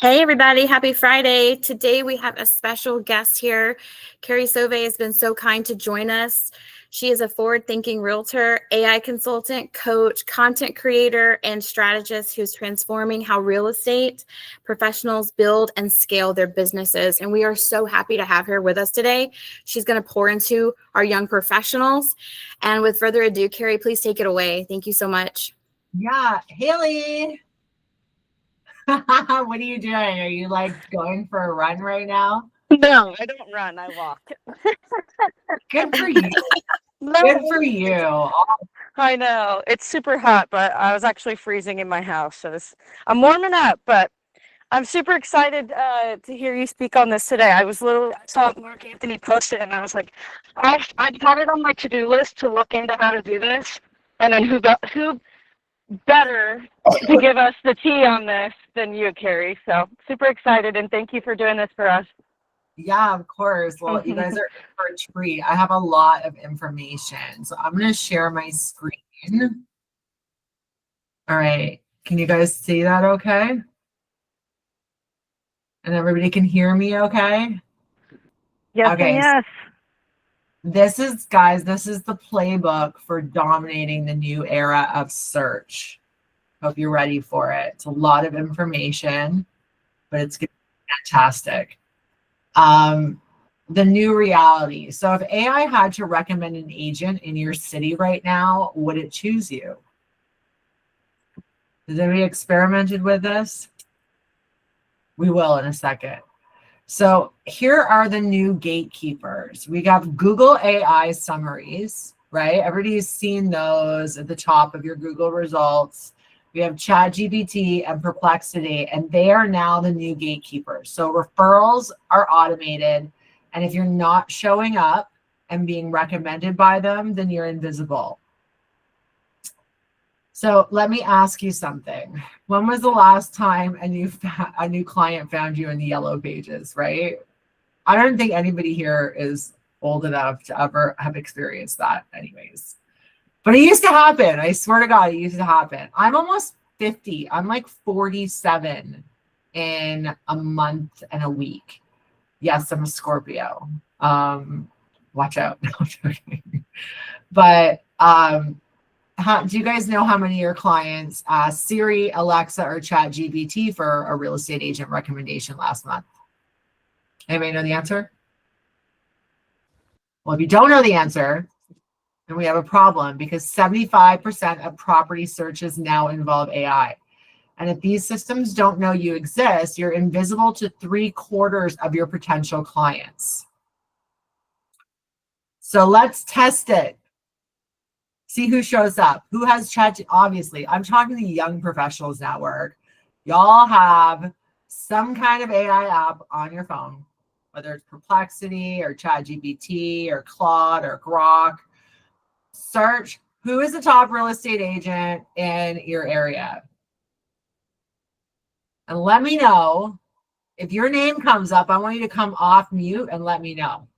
Hey everybody, happy Friday. Today we have a special guest here. Carrie Soave has been so kind to join us. She is a forward-thinking realtor, AI consultant, coach, content creator, and strategist who's transforming how real estate professionals build and scale their businesses. And we are so happy to have her with us today. She's going to pour into our young professionals. And with further ado, Carrie, please take it away. Thank you so much. Yeah, Haley. What are you doing? Are you like going for a run right now? No, I don't run, I walk. Good for you. Good for you. I know. It's super hot, but I was actually freezing in my house. I'm warming up, but I'm super excited to hear you speak on this today. I saw Mark Anthony post it, and I was like, I've got it on my to-do list to look into how to do this. And then who better to give us the tea on this than you, Carrie? So super excited, and thank you for doing this for us. Yeah, of course. Well, you guys are in for a treat. I have a lot of information. So I'm going to share my screen. All right. Can you guys see that okay? And everybody can hear me okay? Yes, Okay. and yes. This is the playbook for dominating the new era of search. Hope you're ready for it. It's a lot of information, but it's going to be fantastic. The new reality. So if AI had to recommend an agent in your city right now, would it choose you? Has anybody experimented with this? We will in a second. So here are the new gatekeepers. We got Google AI summaries, right? Everybody's seen those at the top of your Google results. We have ChatGPT and Perplexity, and they are now the new gatekeepers. So referrals are automated. And if you're not showing up and being recommended by them, then you're invisible. So let me ask you something. When was the last time a new client found you in the yellow pages, right? I don't think anybody here is old enough to ever have experienced that anyways. But it used to happen. I swear to God, it used to happen. I'm almost 50. I'm like 47 in a month and a week. Yes, I'm a Scorpio. Watch out. No, I'm joking. But do you guys know how many of your clients asked Siri, Alexa, or ChatGPT for a real estate agent recommendation last month? Anybody know the answer? Well, if you don't know the answer, then we have a problem, because 75% of property searches now involve AI. And if these systems don't know you exist, you're invisible to 3/4 of your potential clients. So let's test it. See who shows up. Who has chat? Obviously, I'm talking to the Young Professionals Network. Y'all have some kind of AI app on your phone, whether it's Perplexity or ChatGPT or Claude or Grok. Search who is the top real estate agent in your area. And let me know. If your name comes up, I want you to come off mute and let me know.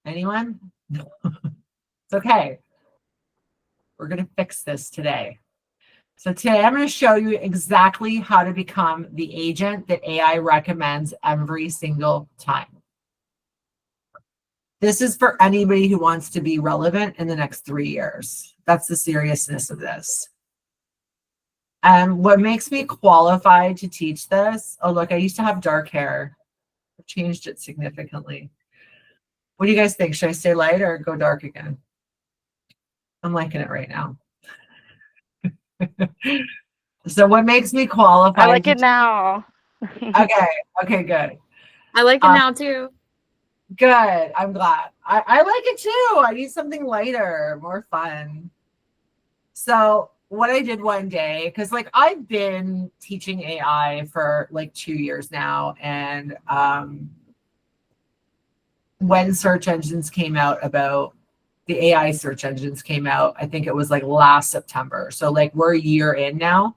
Anyone? No. It's okay. We're going to fix this today. So today I'm going to show you exactly how to become the agent that AI recommends every single time. This is for anybody who wants to be relevant in the next 3 years. That's the seriousness of this. And what makes me qualified to teach this, oh, look, I used to have dark hair. I've changed it significantly. What do you guys think? Should I stay light or go dark again? I'm liking it right now. So what makes me qualified? I like it now. Okay, good. I like it now too. Good. I'm glad. I like it too. I need something lighter, more fun. So what I did one day, because like I've been teaching AI for like 2 years now, and when search engines came out, about the AI search engines came out, I think it was like last September. So like we're a year in now.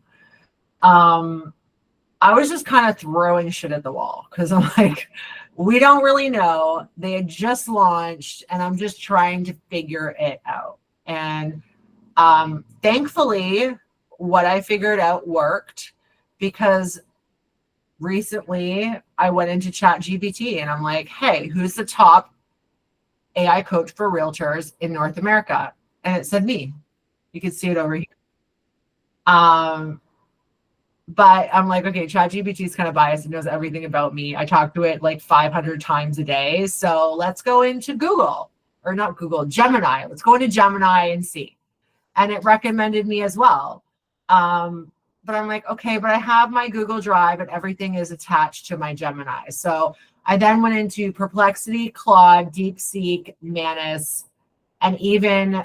I was just kind of throwing shit at the wall because I'm like, we don't really know. They had just launched, and I'm just trying to figure it out. And thankfully, what I figured out worked, because recently I went into ChatGPT and I'm like, hey, who's the top AI coach for realtors in North America? And it said me. You can see it over here. But I'm like, okay, ChatGPT is kind of biased. It knows everything about me. I talk to it like 500 times a day. So let's go into Google, or not Google, Gemini. Let's go into Gemini and see. And it recommended me as well. But I'm like, okay, but I have my Google Drive and everything is attached to my Gemini. So I then went into Perplexity, Claude, DeepSeek, Manus, and even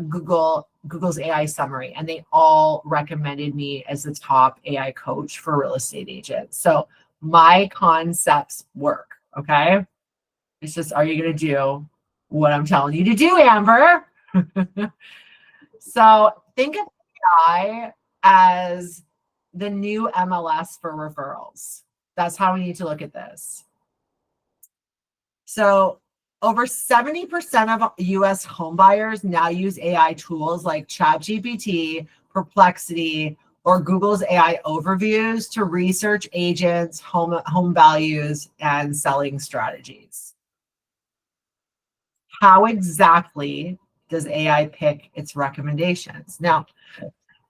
Google's AI summary, and they all recommended me as the top AI coach for real estate agents. So my concepts work. Okay. It's just, are you going to do what I'm telling you to do, Amber? So think of AI as the new MLS for referrals. That's how we need to look at this. So over 70% of US home buyers now use AI tools like ChatGPT, Perplexity, or Google's AI overviews to research agents, home values, and selling strategies. How exactly does AI pick its recommendations? Now,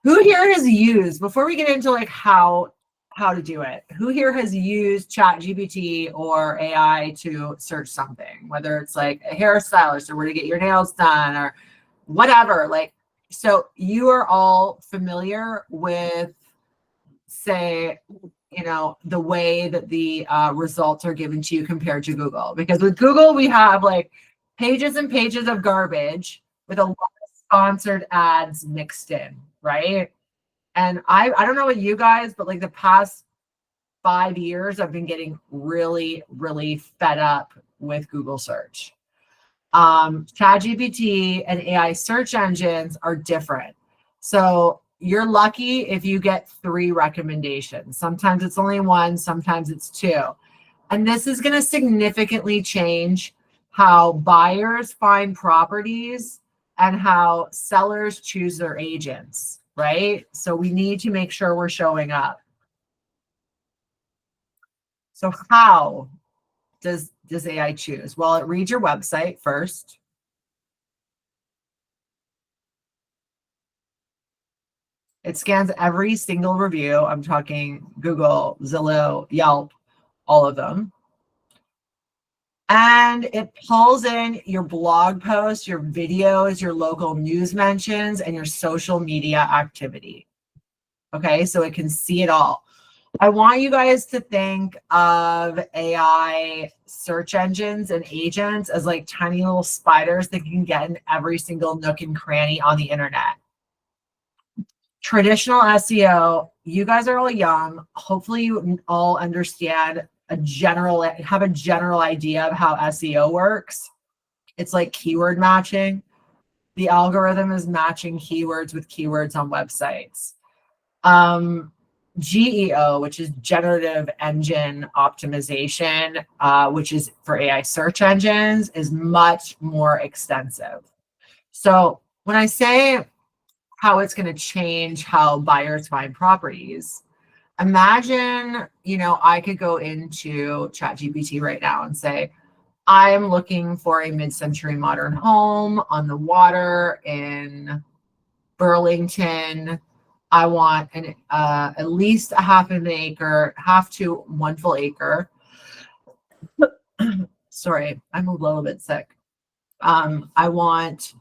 who here has used, before we get into like how to do it, who here has used ChatGPT or AI to search something, whether it's like a hairstylist or where to get your nails done or whatever? Like, so you are all familiar with, say, you know, the way that the results are given to you compared to Google. Because with Google, we have like pages and pages of garbage with a lot of sponsored ads mixed in, right? And I don't know about you guys, but like the past 5 years, I've been getting really, really fed up with Google search. ChatGPT and AI search engines are different. So you're lucky if you get 3 recommendations. Sometimes it's only 1, sometimes it's 2. And this is going to significantly change how buyers find properties and how sellers choose their agents, right? So we need to make sure we're showing up. So how does AI choose? Well, it reads your website first. It scans every single review. I'm talking Google, Zillow, Yelp, all of them. And it pulls in your blog posts, your videos, your local news mentions, and your social media activity. Okay, so it can see it all. I want you guys to think of AI search engines and agents as like tiny little spiders that you can get in every single nook and cranny on the internet. Traditional SEO, you guys are all young. Hopefully you all understand have a general idea of how SEO works. It's like keyword matching. The algorithm is matching keywords with keywords on websites. GEO, which is generative engine optimization, which is for AI search engines, is much more extensive. So when I say how it's going to change how buyers find properties, imagine, you know, I could go into ChatGPT right now and say, I'm looking for a mid-century modern home on the water in Burlington. I want at least a half to 1 full acre. Sorry, I'm a little bit sick. I want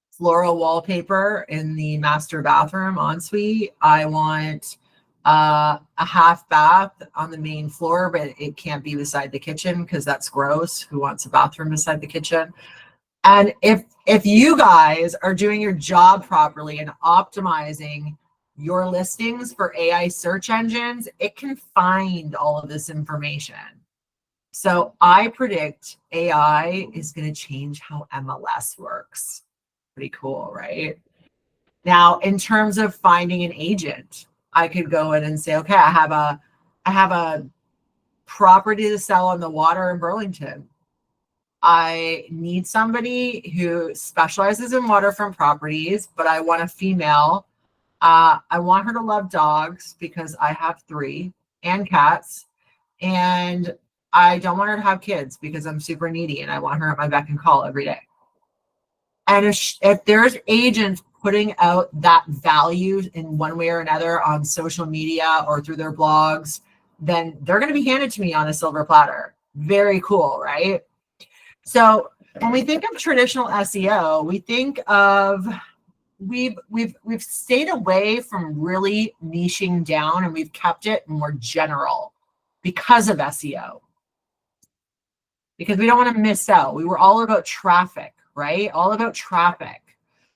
floral wallpaper in the master bathroom ensuite. I want a half bath on the main floor, but it can't be beside the kitchen because that's gross. Who wants a bathroom beside the kitchen? And if you guys are doing your job properly and optimizing your listings for AI search engines, it can find all of this information. So I predict AI is going to change how MLS works. Pretty cool, right? Now, in terms of finding an agent, I could go in and say, okay, I have a property to sell on the water in Burlington. I need somebody who specializes in waterfront properties, but I want a female. I want her to love dogs because I have 3 and cats. And I don't want her to have kids because I'm super needy and I want her at my beck and call every day. And if there's agents putting out that value in one way or another on social media or through their blogs, then they're going to be handed to me on a silver platter. Very cool, right? So when we think of traditional SEO, we think of we've stayed away from really niching down, and we've kept it more general because of SEO. Because we don't want to miss out. We were all about traffic, right? All about traffic.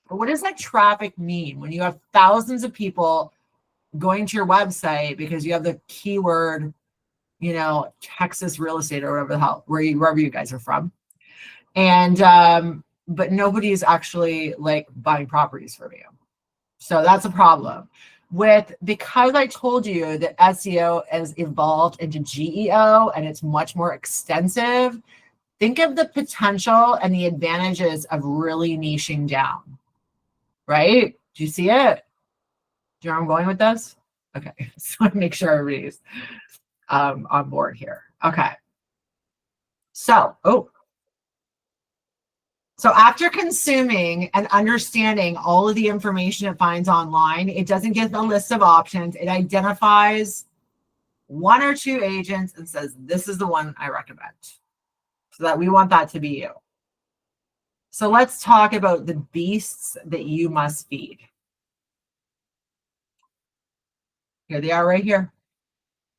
But what does that traffic mean when you have thousands of people going to your website because you have the keyword, Texas real estate or whatever the hell, wherever you guys are from? And but nobody is actually like buying properties from you. So that's a problem. Because I told you that SEO has evolved into GEO and it's much more extensive, think of the potential and the advantages of really niching down, right? Do you see it? Do you know where I'm going with this? Okay, so I want to make sure everybody's on board here. Okay. So after consuming and understanding all of the information it finds online, it doesn't give a list of options. It identifies 1 or 2 agents and says, this is the one I recommend. So that we want that to be you. So let's talk about the beasts that you must feed. Here they are right here.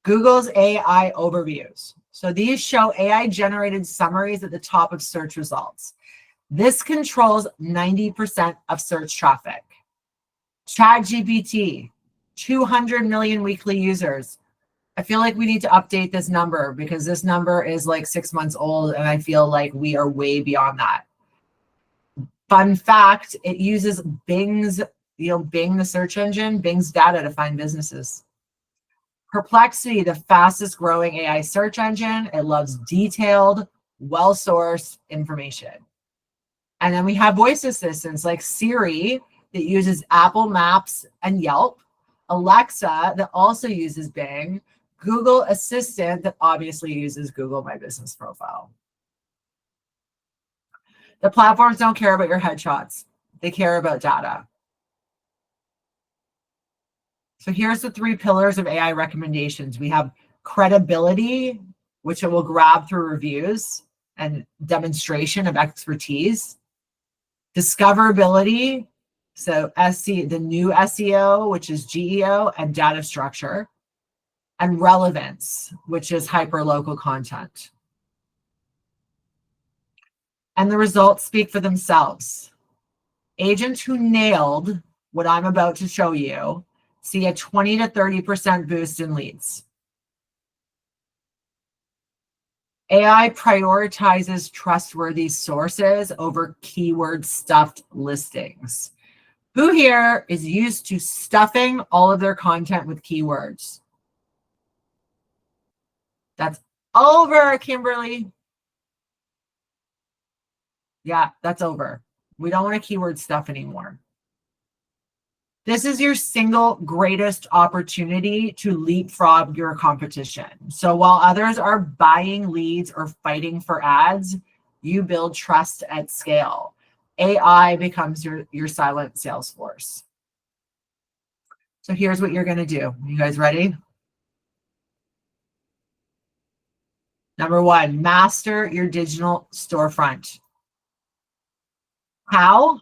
Google's AI overviews. So these show AI generated summaries at the top of search results. This controls 90% of search traffic. ChatGPT, 200 million weekly users. I feel like we need to update this number because this number is like 6 months old and I feel like we are way beyond that. Fun fact, it uses Bing's, Bing, the search engine, Bing's data to find businesses. Perplexity, the fastest growing AI search engine. It loves detailed, well-sourced information. And then we have voice assistants like Siri that uses Apple Maps and Yelp, Alexa that also uses Bing, Google Assistant that obviously uses Google My Business Profile. The platforms don't care about your headshots. They care about data. So here's the 3 pillars of AI recommendations. We have credibility, which it will grab through reviews and demonstration of expertise. Discoverability, so the new SEO, which is GEO, and data structure. And relevance, which is hyperlocal content. And the results speak for themselves. Agents who nailed what I'm about to show you see a 20 to 30% boost in leads. AI prioritizes trustworthy sources over keyword stuffed listings. Who here is used to stuffing all of their content with keywords? That's over, Kimberly. Yeah, that's over. We don't want to keyword stuff anymore. This is your single greatest opportunity to leapfrog your competition. So while others are buying leads or fighting for ads, you build trust at scale. AI becomes your silent sales force. So here's what you're going to do. You guys ready? Number 1, master your digital storefront. How?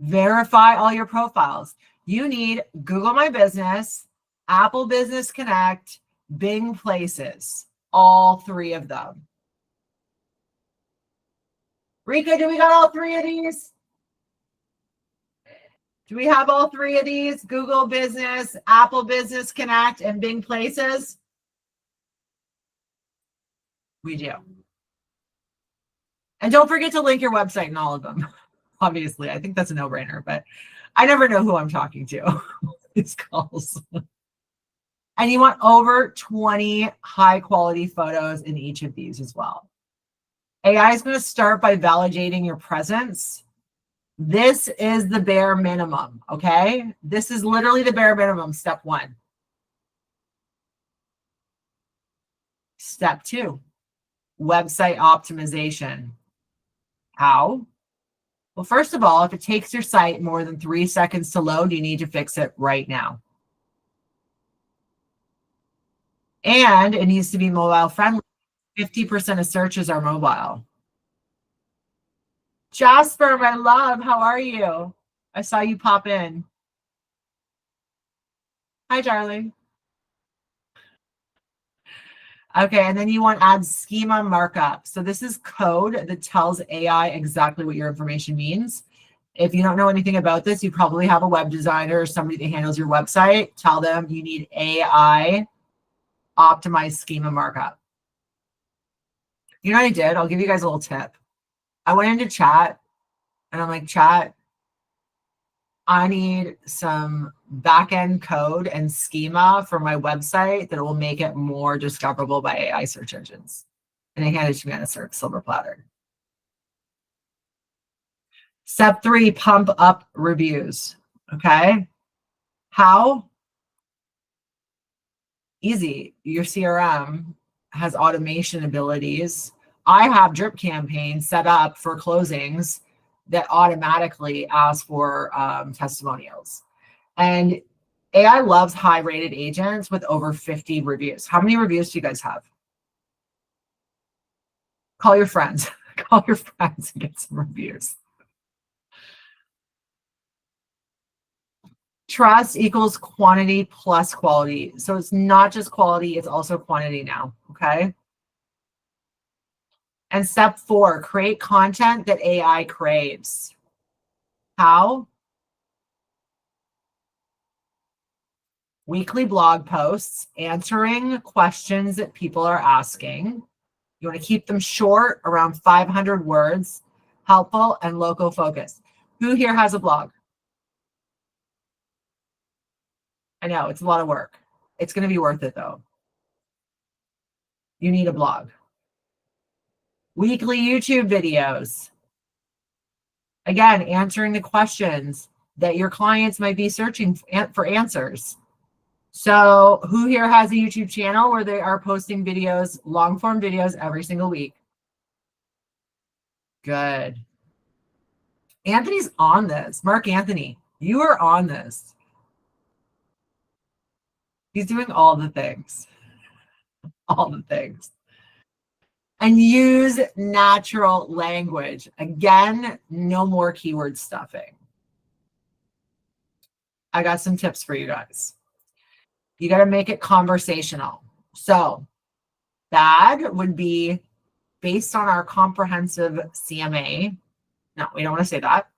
Verify all your profiles. You need Google My Business, Apple Business Connect, Bing Places, all 3 of them. Rika, do we got all 3 of these? Do we have all 3 of these? Google Business, Apple Business Connect, and Bing Places? We do. And don't forget to link your website in all of them. Obviously, I think that's a no-brainer, but I never know who I'm talking to. These calls. And you want over 20 high-quality photos in each of these as well. AI is going to start by validating your presence. This is the bare minimum, okay? This is literally the bare minimum, step 1. Step 2, website optimization. How? Well, first of all, if it takes your site more than 3 seconds to load, you need to fix it right now. And it needs to be mobile friendly. 50% of searches are mobile. Jasper, my love, how are you? I saw you pop in. Hi, darling. Okay, and then you want to add schema markup. So this is code that tells AI exactly what your information means. If you don't know anything about this, you probably have a web designer or somebody that handles your website. Tell them you need AI optimized schema markup. You know what I did? I'll give you guys a little tip. I went into chat and I'm like, chat, I need some back-end code and schema for my website that will make it more discoverable by AI search engines. And they handed it to me on a silver platter. Step 3, pump up reviews. Okay. How? Easy. Your CRM has automation abilities. I have drip campaigns set up for closings that automatically ask for testimonials. And AI loves high-rated agents with over 50 reviews. How many reviews do you guys have? Call your friends. Call your friends and get some reviews. Trust equals quantity plus quality. So it's not just quality, it's also quantity now, okay? And step 4, create content that AI craves. How? Weekly blog posts answering questions that people are asking. You want to keep them short, around 500 words, helpful, and local focused. Who here has a blog? I know, it's a lot of work. It's going to be worth it, though. You need a blog. Weekly YouTube videos. Again, answering the questions that your clients might be searching for answers. So who here has a YouTube channel where they are posting videos, long form videos every single week? Good. Anthony's on this. Mark Anthony, you are on this. He's doing all the things. All the things. And use natural language. Again, no more keyword stuffing. I got some tips for you guys. You got to make it conversational. So bad would be based on our comprehensive CMA. No, we don't want to say that.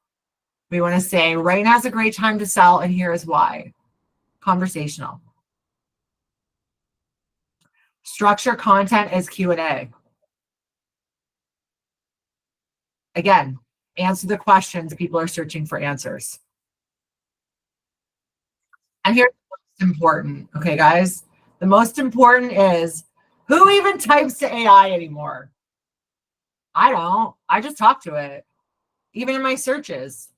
We want to say right now is a great time to sell and here is why. Conversational. Structure content as Q&A. Again, answer the questions people are searching for answers. And here's the most important, okay, guys? The most important is, who even types to AI anymore? I don't. I just talk to it, even in my searches.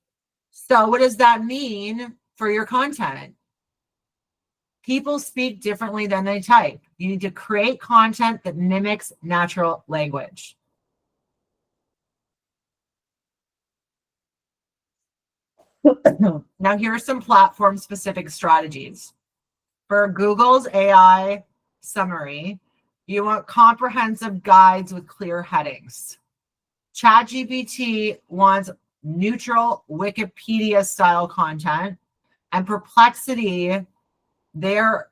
So what does that mean for your content? People speak differently than they type. You need to create content that mimics natural language. Now, here are some platform-specific strategies. For Google's AI summary, you want comprehensive guides with clear headings. ChatGPT wants neutral Wikipedia-style content. And Perplexity, if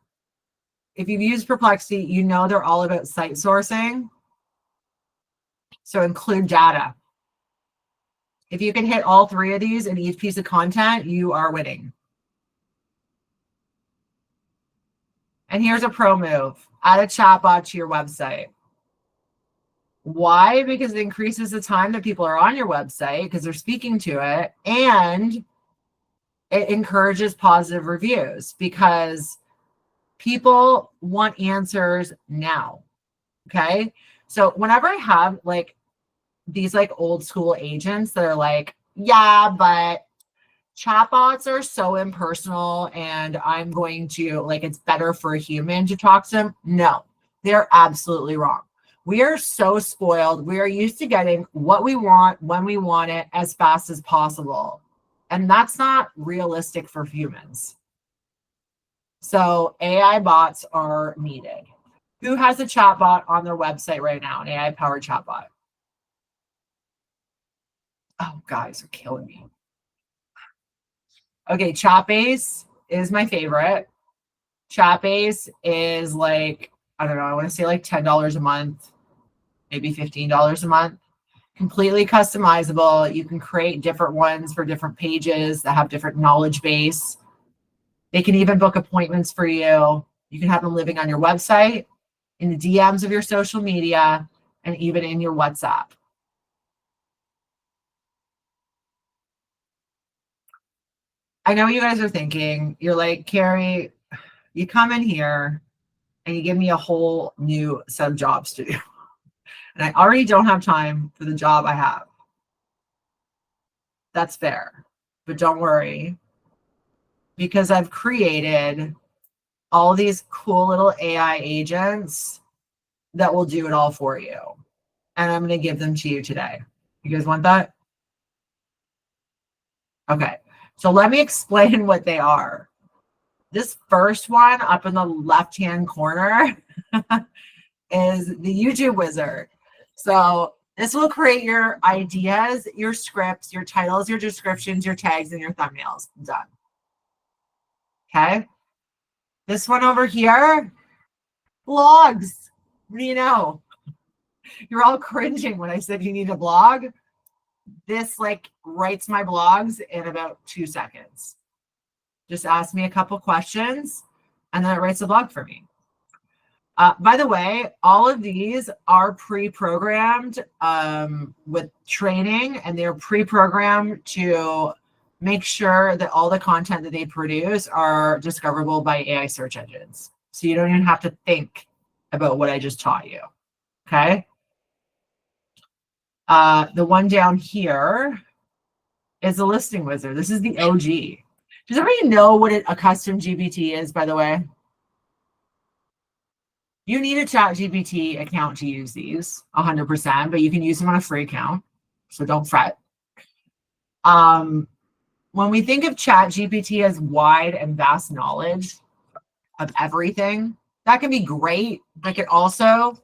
you've used Perplexity, you know they're all about site sourcing. So include data. If you can hit all 3 of these in each piece of content, you are winning. And here's a pro move. Add a chatbot to your website. Why? Because it increases the time that people are on your website because they're speaking to it, and it encourages positive reviews because people want answers now. Okay. So whenever I have like these like old school agents that are like, yeah, but chatbots are so impersonal and I'm going to like, it's better for a human to talk to them. No, they're absolutely wrong. We are so spoiled. We are used to getting what we want when we want it as fast as possible. And that's not realistic for humans. So AI bots are needed. Who has a chatbot on their website right now, an AI powered chatbot? Oh, guys are killing me. Okay, Chatbase is my favorite. Chatbase is like, I don't know, I want to say like $10 a month, maybe $15 a month. Completely customizable. You can create different ones for different pages that have different knowledge base. They can even book appointments for you. You can have them living on your website, in the DMs of your social media, and even in your WhatsApp. I know what you guys are thinking. You're like, Carrie, you come in here and you give me a whole new set of jobs to do. And I already don't have time for the job I have. That's fair. But don't worry, because I've created all these cool little AI agents that will do it all for you. And I'm going to give them to you today. You guys want that? Okay. So let me explain what they are. This first one up in the left-hand corner is the YouTube wizard. So this will create your ideas, your scripts, your titles, your descriptions, your tags, and your thumbnails. Done. Okay. This one over here, blogs. What do you know? You're all cringing when I said you need a blog. This like writes my blogs in about 2 seconds. Just ask me a couple questions and then it writes a blog for me. By the way, all of these are pre-programmed with training, and they're pre-programmed to make sure that all the content that they produce are discoverable by AI search engines. So you don't even have to think about what I just taught you. Okay. The one down here is the listing wizard. This is the OG. Does everybody know what a custom GPT is, by the way? You need a ChatGPT account to use these 100%, but you can use them on a free account. So don't fret. When we think of ChatGPT as wide and vast knowledge of everything, that can be great, but it can also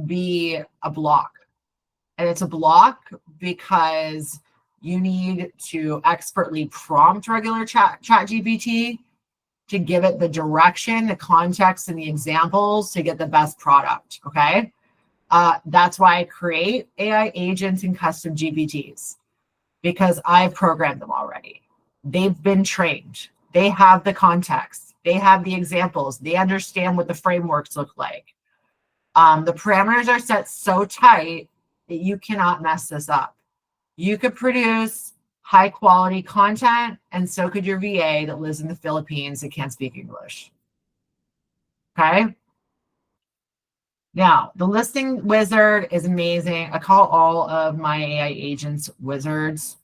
be a block. And it's a block because you need to expertly prompt regular ChatGPT to give it the direction, the context, and the examples to get the best product, okay? That's why I create AI agents and custom GPTs, because I've programmed them already. They've been trained. They have the context. They have the examples. They understand what the frameworks look like. The parameters are set so tight that you cannot mess this up. You could produce high quality content, and so could your VA that lives in the Philippines that can't speak English. Okay. Now, the listing wizard is amazing. I call all of my AI agents wizards.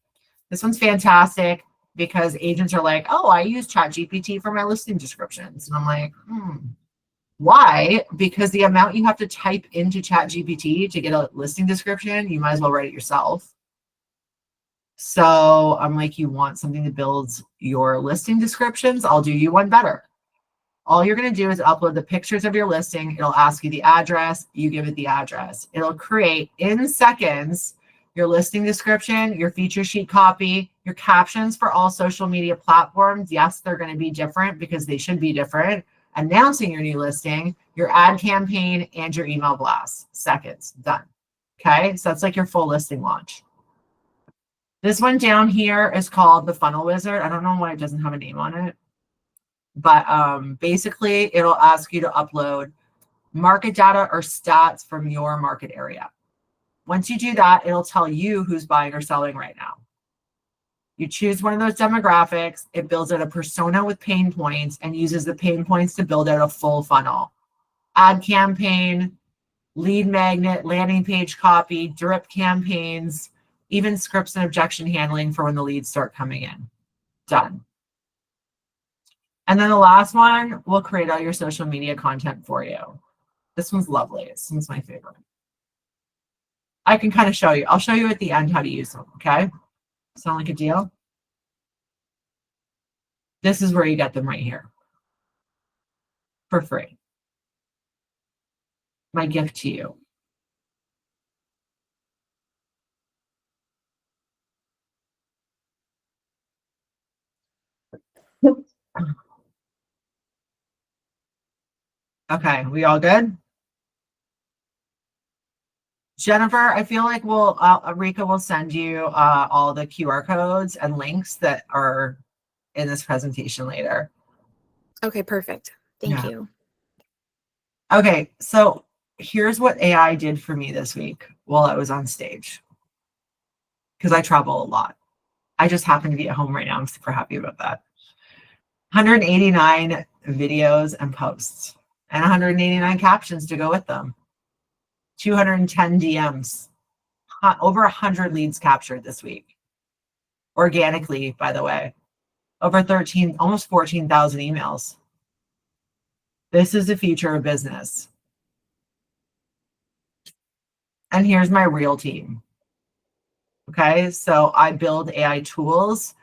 This one's fantastic because agents are like, oh, I use ChatGPT for my listing descriptions. And I'm like, why? Because the amount you have to type into ChatGPT to get a listing description, you might as well write it yourself. So I'm like, you want something that builds your listing descriptions? I'll do you one better. All you're going to do is upload the pictures of your listing. It'll ask you the address. You give it the address. It'll create in seconds your listing description, your feature sheet copy, your captions for all social media platforms. Yes, they're going to be different because they should be different. Announcing your new listing, your ad campaign, and your email blast. Seconds. Done. Okay, so that's like your full listing launch. This one down here is called the Funnel Wizard. I don't know why it doesn't have a name on it, but basically it'll ask you to upload market data or stats from your market area. Once you do that, it'll tell you who's buying or selling right now. You choose one of those demographics, it builds out a persona with pain points and uses the pain points to build out a full funnel. Ad campaign, lead magnet, landing page copy, drip campaigns, even scripts and objection handling for when the leads start coming in. Done. And then the last one will create all your social media content for you. This one's lovely. This one's my favorite. I can kind of show you. I'll show you at the end how to use them, okay? Sound like a deal? This is where you get them right here for free. My gift to you. Okay, we all good? Jennifer, I feel like Rika will send you all the QR codes and links that are in this presentation later. Okay, perfect. Thank you. Okay, so here's what AI did for me this week while I was on stage. Because I travel a lot. I just happen to be at home right now. I'm super happy about that. 189 videos and posts and 189 captions to go with them. 210 DMs, over 100 leads captured this week. Organically, by the way. Over almost 14,000 emails. This is the future of business. And here's my real team. Okay, so I build AI tools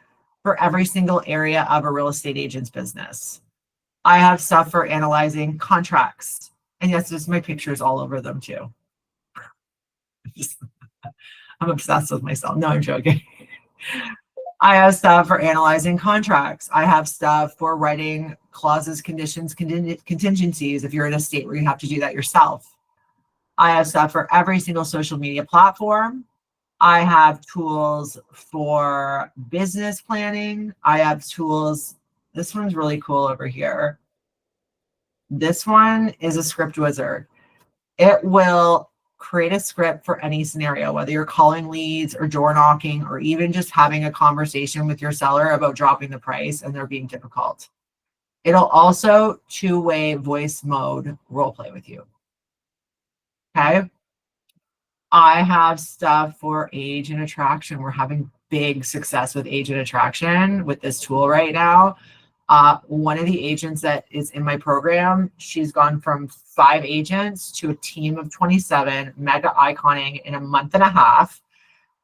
for every single area of a real estate agent's business. I have stuff for analyzing contracts. And yes, there's my pictures all over them too. I'm obsessed with myself. No, I'm joking. I have stuff for analyzing contracts. I have stuff for writing clauses, conditions, contingencies if you're in a state where you have to do that yourself. I have stuff for every single social media platform. I have tools for business planning. I have tools. This one's really cool over here. This one is a script wizard. It will create a script for any scenario, whether you're calling leads or door knocking or even just having a conversation with your seller about dropping the price and they're being difficult. It'll also two-way voice mode role play with you. Okay. I have stuff for agent attraction. We're having big success with agent attraction with this tool right now. One of the agents that is in my program, she's gone from 5 agents to a team of 27, mega iconing in a month and a half.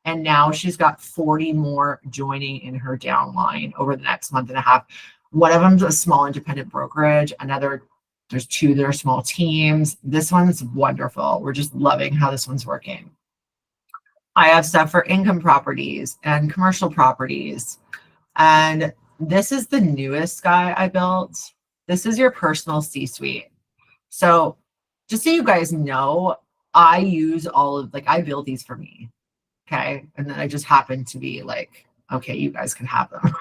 And now she's got 40 more joining in her downline over the next month and a half. One of them's a small independent brokerage. There's 2 that are small teams. This one's wonderful. We're just loving how this one's working. I have stuff for income properties and commercial properties. And this is the newest guy I built. This is your personal C-suite. So just so you guys know, I use I build these for me. Okay. And then I just happen to be like, okay, you guys can have them.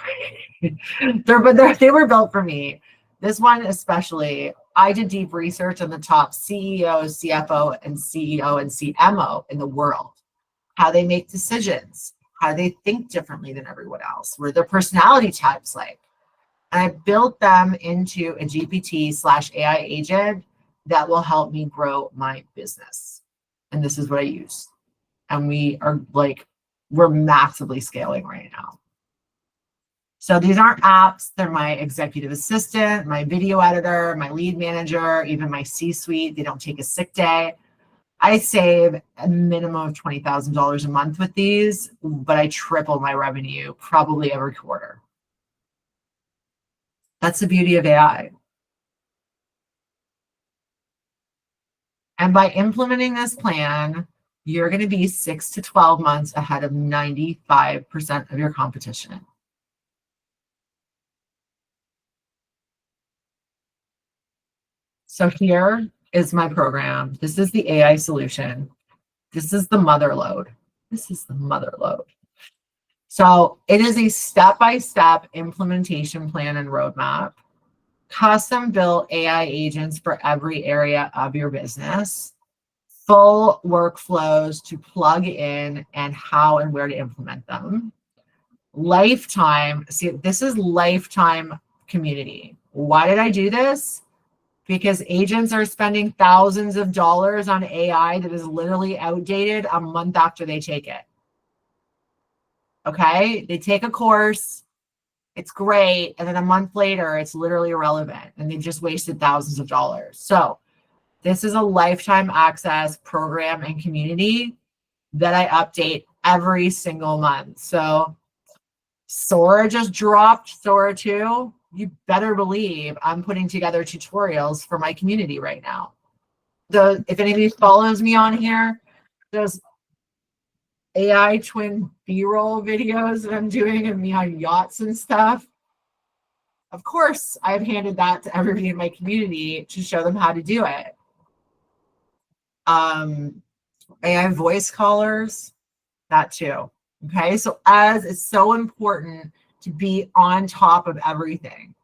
They were built for me. This one especially, I did deep research on the top CEO, CFO, and CEO and CMO in the world. How they make decisions, how they think differently than everyone else, what are their personality types like. And I built them into a GPT/AI agent that will help me grow my business. And this is what I use. And we're massively scaling right now. So these aren't apps. They're my executive assistant, my video editor, my lead manager, even my C-suite. They don't take a sick day. I save a minimum of $20,000 a month with these, but I triple my revenue probably every quarter. That's the beauty of AI. And by implementing this plan, you're going to be 6 to 12 months ahead of 95% of your competition. So here is my program. This is the AI solution. This is the mother load. This is the mother load. So it is a step-by-step implementation plan and roadmap, custom built AI agents for every area of your business, full workflows to plug in and how and where to implement them. Lifetime, see, this is lifetime community. Why did I do this? because agents are spending thousands of dollars on AI that is literally outdated a month after they take it. Okay? They take a course, it's great, and then a month later, it's literally irrelevant, and they've just wasted thousands of dollars. So this is a lifetime access program and community that I update every single month. So Sora just dropped Sora 2. You better believe I'm putting together tutorials for my community right now. If anybody follows me on here, those AI twin B-roll videos that I'm doing of me on yachts and stuff, of course, I've handed that to everybody in my community to show them how to do it. AI voice callers, that too. Okay, so as it's so important to be on top of everything.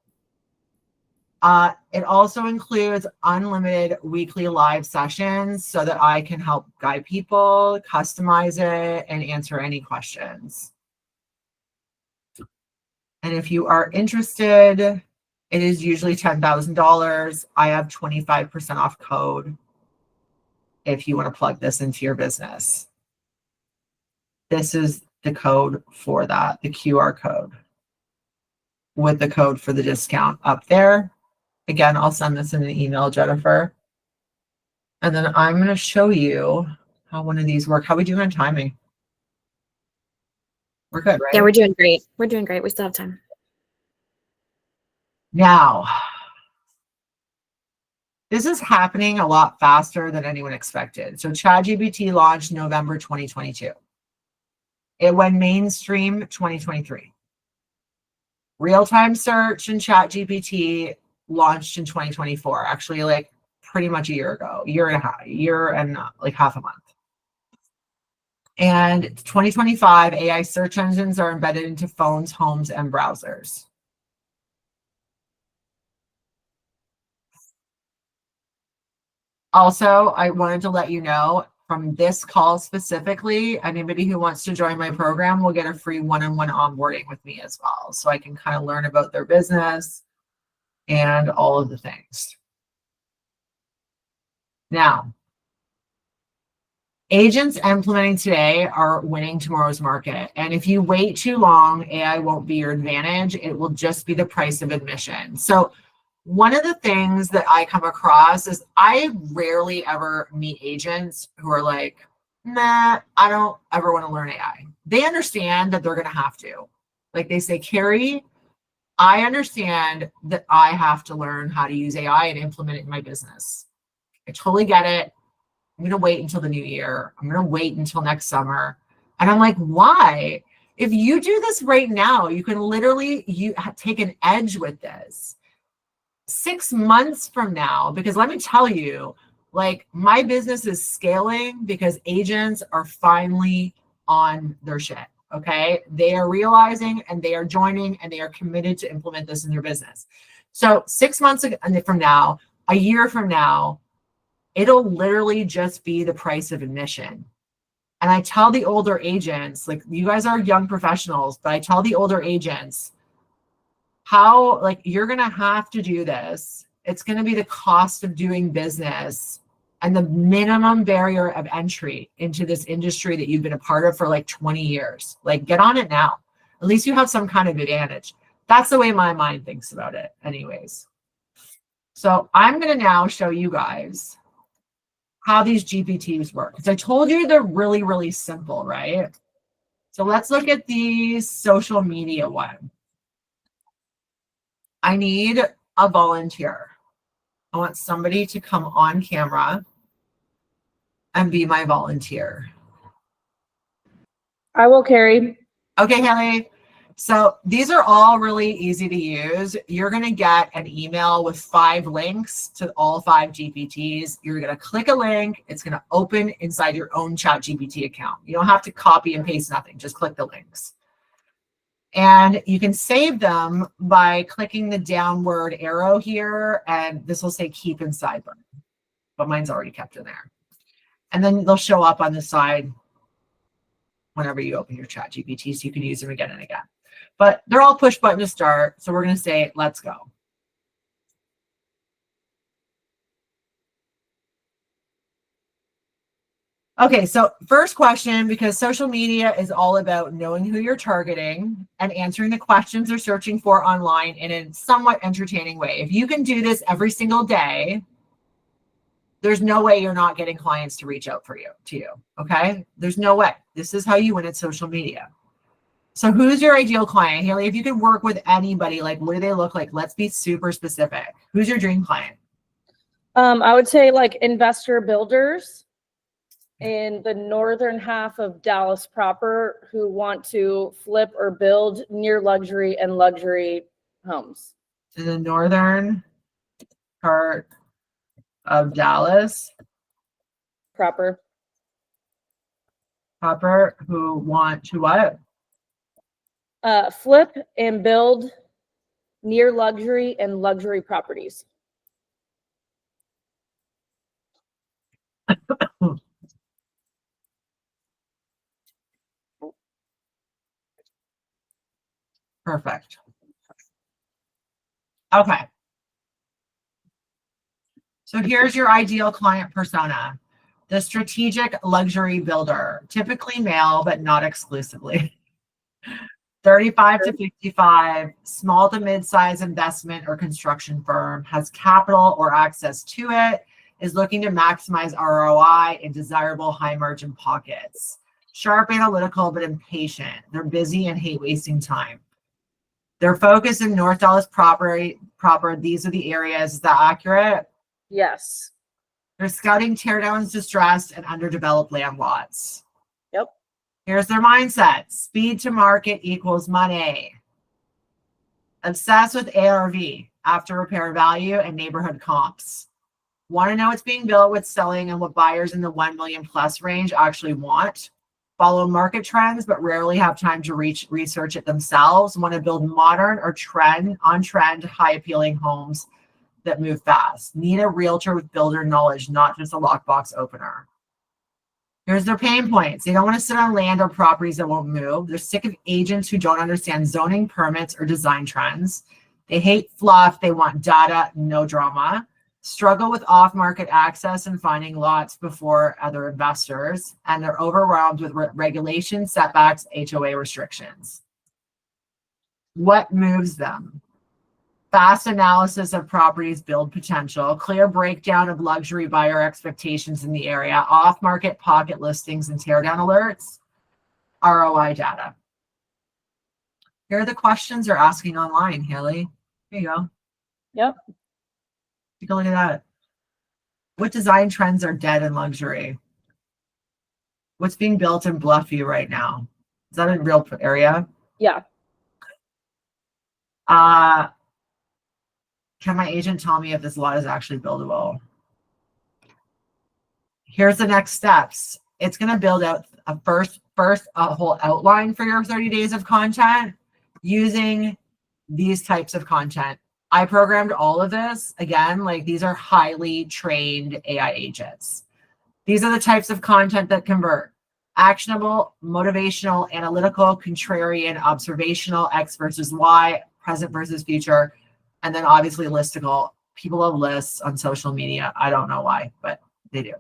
It also includes unlimited weekly live sessions so that I can help guide people, customize it, and answer any questions. And if you are interested, it is usually $10,000. I have 25% off code if you want to plug this into your business. This is the code for that, the QR code with the code for the discount up there. Again, I'll send this in an email, Jennifer. And then I'm going to show you how one of these work. How we doing on timing? We're good, right? Yeah, we're doing great. We're doing great. We still have time. Now, this is happening a lot faster than anyone expected. So ChatGPT launched November 2022. It went mainstream 2023. Real-time search and ChatGPT launched in 2024, actually like pretty much a year ago, year and like half a month. And 2025, AI search engines are embedded into phones, homes, and browsers. Also, I wanted to let you know from this call specifically, anybody who wants to join my program will get a free one-on-one onboarding with me as well. So I can kind of learn about their business and all of the things. Now, agents implementing today are winning tomorrow's market. And if you wait too long, AI won't be your advantage. It will just be the price of admission. So one of the things that I come across is I rarely ever meet agents who are like, nah, I don't ever want to learn AI. They understand that they're going to have to. Like they say, Carrie, I understand that I have to learn how to use AI and implement it in my business. I totally get it. I'm going to wait until the new year. I'm going to wait until next summer. And I'm like, why? If you do this right now, you can literally take an edge with this. 6 months from now, because let me tell you, like my business is scaling because agents are finally on their shit. Okay. They are realizing and they are joining and they are committed to implement this in their business. So 6 months from now, a year from now, it'll literally just be the price of admission. And I tell the older agents, like you guys are young professionals, but I tell the older agents, how like you're going to have to do this. It's going to be the cost of doing business and the minimum barrier of entry into this industry that you've been a part of for like 20 years. Like get on it now. At least you have some kind of advantage. That's the way my mind thinks about it anyways. So I'm going to now show you guys how these GPTs work. Because I told you they're really, really simple, right? So let's look at the social media one. I need a volunteer. I want somebody to come on camera and be my volunteer. I will, Carrie. Okay, Haley. So these are all really easy to use. You're going to get an email with 5 links to all 5 GPTs. You're going to click a link. It's going to open inside your own ChatGPT account. You don't have to copy and paste nothing. Just click the links. And you can save them by clicking the downward arrow here, and this will say keep in sidebar, but mine's already kept in there. And then they'll show up on the side whenever you open your ChatGPT, so you can use them again and again. But they're all push button to start, so we're going to say, let's go. Okay, so first question, because social media is all about knowing who you're targeting and answering the questions they're searching for online in a somewhat entertaining way. If you can do this every single day, there's no way you're not getting clients to reach out to you. Okay, there's no way. This is how you win at social media. So who's your ideal client, Haley? If you could work with anybody, like what do they look like? Let's be super specific. Who's your dream client? I would say like investor builders in the northern half of Dallas proper who want to flip or build near luxury and luxury homes. In the northern part of Dallas Proper. who want to what? Flip and build near luxury and luxury properties. Perfect. Okay. So here's your ideal client persona. The strategic luxury builder, typically male, but not exclusively. 35 to 55, small to mid-size investment or construction firm, has capital or access to it, is looking to maximize ROI in desirable high margin pockets. Sharp, analytical, but impatient. They're busy and hate wasting time. They're focused in North Dallas proper. These are the areas. Is that accurate? Yes. They're scouting teardowns, distressed, and underdeveloped land lots. Yep. Here's their mindset. Speed to market equals money. Obsessed with ARV, after repair value, and neighborhood comps. Want to know what's being built, what's selling, and what buyers in the 1 million plus range actually want. Follow market trends, but rarely have time to research it themselves. Want to build modern or on-trend, high-appealing homes that move fast. Need a realtor with builder knowledge, not just a lockbox opener. Here's their pain points. They don't want to sit on land or properties that won't move. They're sick of agents who don't understand zoning, permits, or design trends. They hate fluff. They want data, no drama. Struggle with off-market access and finding lots before other investors. And they're overwhelmed with regulations, setbacks, HOA restrictions. What moves them? Fast analysis of properties' build potential, clear breakdown of luxury buyer expectations in the area, off-market pocket listings and teardown alerts, ROI data. Here are the questions they're asking online, Haley. Here you go. Yep. Take a look at that. What design trends are dead in luxury? What's being built in Bluffview right now? Is that a real area? Yeah. Can my agent tell me if this lot is actually buildable? Here's the next steps. It's going to build out a first a whole outline for your 30 days of content using these types of content. I programmed all of this. Again, like these are highly trained AI agents. These are the types of content that convert. Actionable, motivational, analytical, contrarian, observational, X versus Y, present versus future. And then obviously listicle. People love lists on social media. I don't know why, but they do.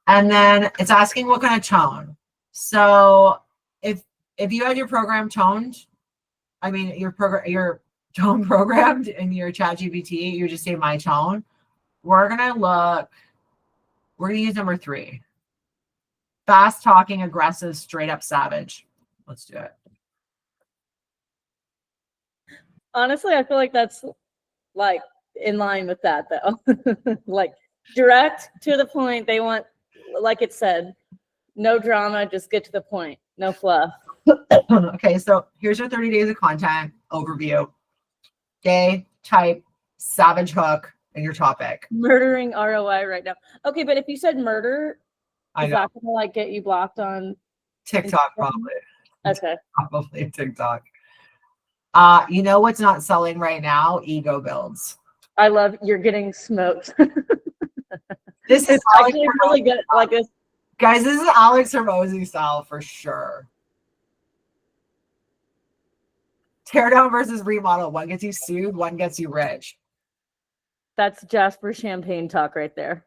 And then it's asking what kind of tone. So if you had your program toned, I mean your tone programmed in your ChatGPT, you just say my tone. We're gonna use number 3. Fast talking, aggressive, straight up savage. Let's do it. Honestly, I feel like that's like in line with that though. Like direct to the point. They want, like it said, no drama, just get to the point. No fluff. Okay, so here's your 30 days of content overview. Day, type, savage hook, and your topic. Murdering ROI right now. Okay, but if you said murder, I is know. that gonna like get you blocked on TikTok Instagram? probably. Okay. Probably TikTok. You know what's not selling right now? Ego builds. I love you're getting smoked. This is actually really good. Like this. Guys, this is Alex Hormozy style for sure. Teardown versus remodel. One gets you sued, one gets you rich. That's Jasper Champagne talk right there.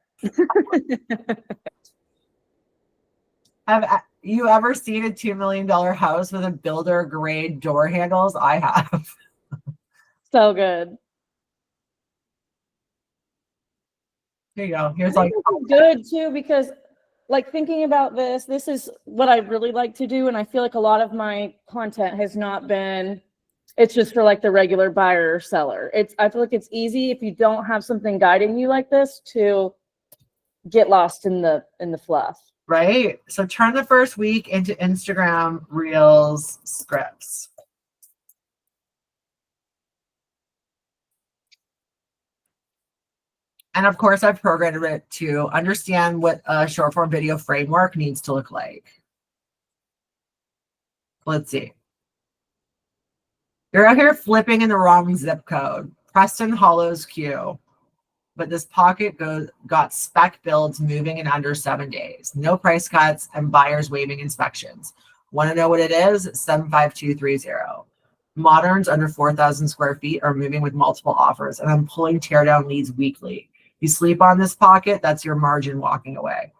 Have you ever seen a $2 million house with a builder grade door handles? I have. So good. Here you go. Here's I like, think this is good too, because like thinking about this is what I really like to do. And I feel like a lot of my content has not been, it's just for like the regular buyer or seller. I feel like it's easy if you don't have something guiding you like this to get lost in the fluff. right? So turn the first week into Instagram Reels scripts. And of course, I've programmed it to understand what a short form video framework needs to look like. Let's see. You're out here flipping in the wrong zip code. Preston Hollow's queue. But this pocket got spec builds moving in under 7 days. No price cuts and buyers waiving inspections. Want to know what it is? 75230. Moderns under 4,000 square feet are moving with multiple offers, and I'm pulling teardown leads weekly. You sleep on this pocket, that's your margin walking away.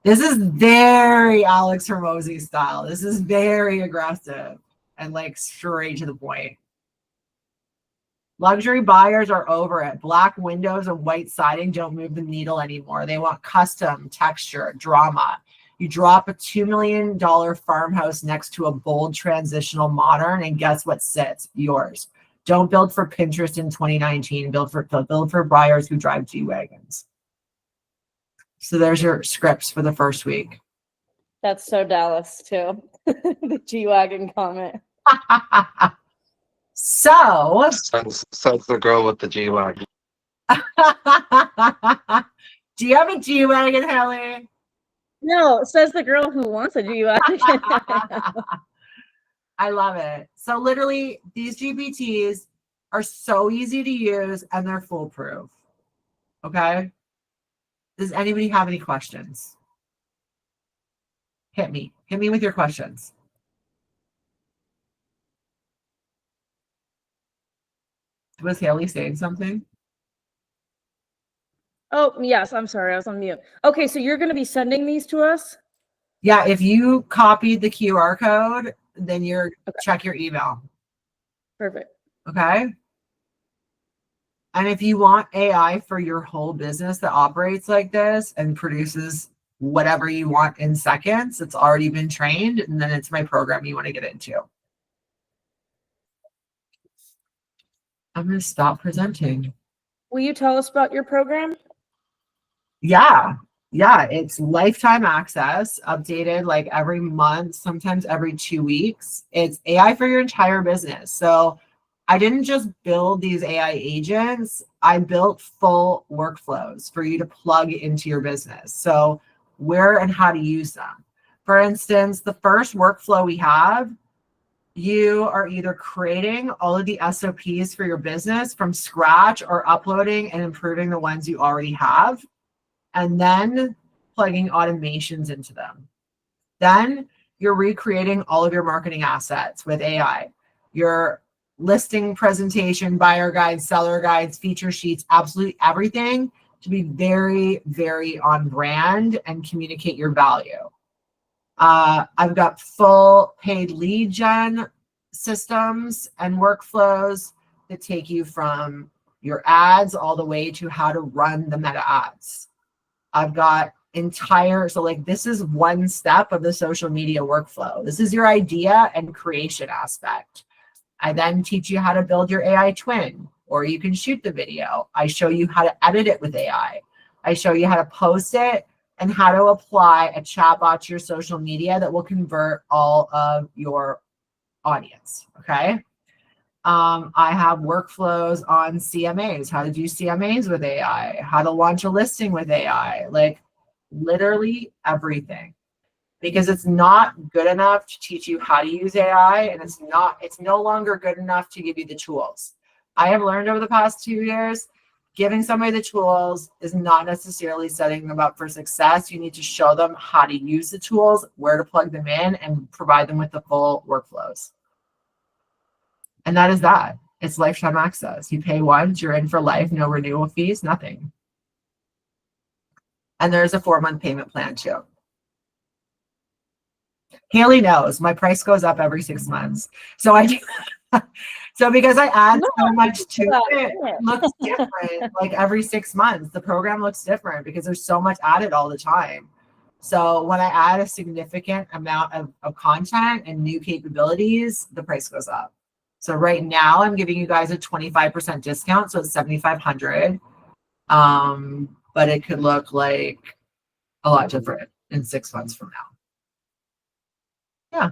This is very Alex Hormozi style. This is very aggressive and like straight to the point. Luxury buyers are over it. Black windows and white siding don't move the needle anymore. They want custom, texture, drama. You drop a $2 million farmhouse next to a bold transitional modern, and guess what sits? Yours. Don't build for Pinterest in 2019. Build for buyers who drive G-Wagons. So there's your scripts for the first week. That's so Dallas too. The G-Wagon comment. So Says the girl with the G-Wagon. do you have a G-Wagon, Haley? No, says the girl who wants a G-Wagon. I love it. So literally, these GPTs are so easy to use and they're foolproof. Okay? Does anybody have any questions? Hit me. Hit me with your questions. Was Haley saying something? Oh, yes, I'm sorry, I was on mute. Okay, so you're going to be sending these to us? Yeah, if you copied the QR code, then you're check your email. Perfect. Okay? And if you want AI for your whole business that operates like this and produces whatever you want in seconds, it's already been trained, and then it's my program you want to get into. I'm going to stop presenting. Will you tell us about your program? Yeah, it's lifetime access, updated like every month, sometimes every 2 weeks. It's AI for your entire business. So I didn't just build these AI agents, I built full workflows for you to plug into your business. So where and how to use them. For instance, the first workflow we have, you are either creating all of the SOPs for your business from scratch or uploading and improving the ones you already have, and then plugging automations into them. Then you're recreating all of your marketing assets with AI. Your listing presentation, buyer guides, seller guides, feature sheets, absolutely everything to be very, very on brand and communicate your value. I've got full paid lead gen systems and workflows that take you from your ads all the way to how to run the meta ads. I've got so like this is one step of the social media workflow. This is your idea and creation aspect. I then teach you how to build your AI twin, or you can shoot the video. I show you how to edit it with AI. I show you how to post it and how to apply a chatbot to your social media that will convert all of your audience. Okay. I have workflows on CMAs, how to do CMAs with AI, how to launch a listing with AI, like literally everything. Because it's not good enough to teach you how to use AI, and it's no longer good enough to give you the tools. I have learned over the past 2 years, giving somebody the tools is not necessarily setting them up for success. You need to show them how to use the tools, where to plug them in, and provide them with the full workflows. And that is that. It's lifetime access. You pay once, you're in for life, no renewal fees, nothing. And there's a 4-month payment plan too. Haley knows my price goes up every 6 months. So so because I add so much to it, it looks different like every 6 months. The program looks different because there's so much added all the time. So when I add a significant amount of content and new capabilities, the price goes up. So right now I'm giving you guys a 25% discount. So it's $7,500. But it could look like a lot different in 6 months from now. Yeah.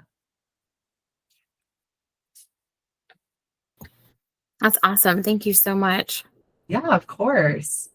That's awesome. Thank you so much. Yeah, of course.